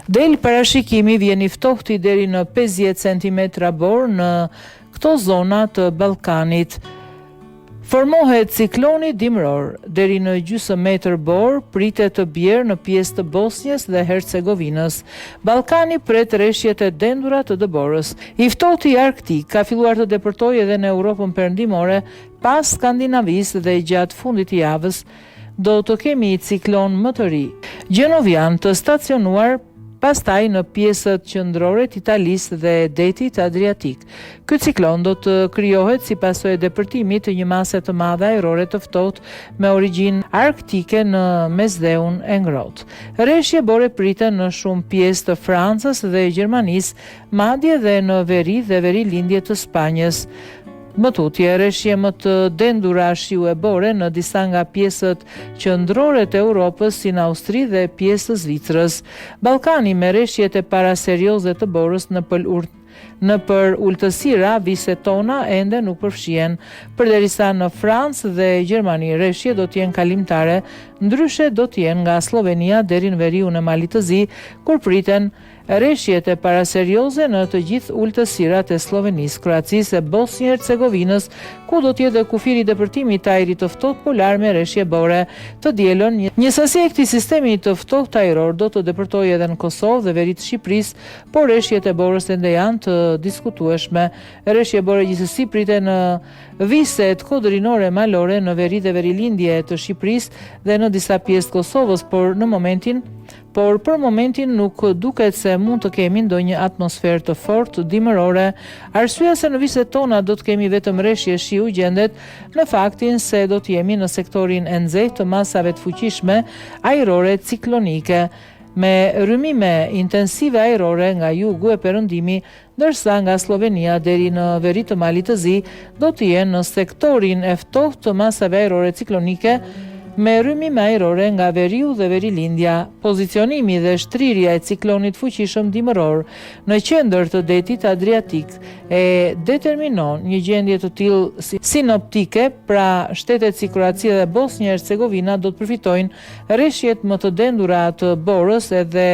Del parashikimi vjen i ftohtë deri në 50 cm bor në këto zona të Ballkanit. Formohet cikloni dimror, deri në gjysmë bor pritet të bjerë në pjesë të Bosnjës dhe Hercegovinës. Ballkani pret rreshjet e dendura të dëborës. I ftohti arktik ka filluar të depërtojë edhe në Europën perëndimore pas Skandinavisë dhe gjatë fundit të javës do të kemi ciklon më të ri, gjenovian të stacionuar pastaj në pjesët qendrore të Italisë dhe detit Adriatik. Ky ciklon do të krijohet si pasojë e depërtimit të një mase të madhe ajrore të ftohtë me origjinë arktike në mesdheun e ngrohtë. Rreshje bore priten në shumë pjesë të Francës dhe Gjermanisë, madje edhe në veri dhe verilindje të Spanjës. Më tutje, rreshje më të dendura shiu e bore në disa nga pjesët qendrore të Europës, si në Austri dhe pjesë të Zvicrës. Ballkani me rreshjet e para serioze të borës në për ultësira viset tona ende nuk përfshihen, përderisa në Francë dhe Gjermani rreshje do të jenë kalimtare, ndryshe do të jenë nga Slovenia deri në veriun e Malit të Zi, kur priten rreshjet e paraserioze në të gjithë ultësirat e Slovenisë, Kroacisë e Bosnjë-Hercegovinës, ku do të jetë kufiri i depërtimit të ajrit të ftohtë polar me rreshje bore të dielën. Një sasi e këtij sistemi të ftohtë ajror do të depërtojë edhe në Kosovë dhe veri të Shqipërisë, por rreshjet e borës ende janë të diskutueshme. Rreshje bore gjithsesi priten në viset kodrinore malore në veri dhe verilindje të Shqipërisë dhe në disa pjesë të Kosovës, por për momentin nuk duket se mund të kemi ndonjë atmosferë të fortë dimërore. Arsyeja se në viset tona do të kemi vetëm rreshje shiu gjendet në faktin se do të jemi në sektorin e nxehtë të masave të fuqishme ajrore ciklonike, me rrymime intensive ajrore nga jugu e perëndimi, ndërsa nga Slovenia deri në veri të Malit të Zi do të jenë në sektorin e ftohtë të masave ajrore ciklonike, me rrymime ajrore nga veriu dhe verilindja. Pozicionimi dhe shtrirja e ciklonit fuqishëm dimëror në qendër të detit Adriatik e determinon një gjendje të tillë sinoptike, pra shtetet si Kroacia dhe Bosnjë-Hercegovina do të përfitojnë rreshjet më të dendura të borës edhe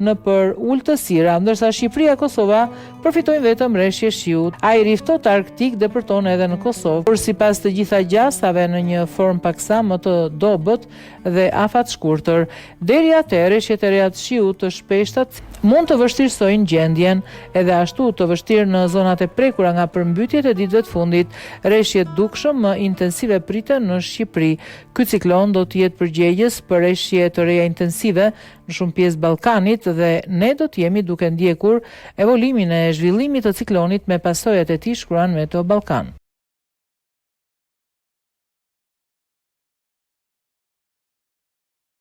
në për ultësira, ndërsa Shqipëria e Kosova përfitojnë vetëm rreshje shiu. Ajri ftohtë arktik depërton edhe në Kosovë, por sipas të gjitha gjasave në një formë paksa më të dobët dhe afat shkurtër. Deri atëherë rreshjet e reja të shiut të shpeshtat mund të vështirësojnë gjendjen, edhe ashtu të vështirë në zonat e prekura nga përmbytjet e ditëve të fundit. Rreshjet dukshëm më intensive priten në Shqipëri. Ky ciklon do të jetë përgjegjës për rreshje të reja intensive në shumë pjesë Ballkanit dhe ne do të jemi duke ndjekur evolimin e zhvillimit të ciklonit me pasojat e tij, shkruan Meteo Ballkan.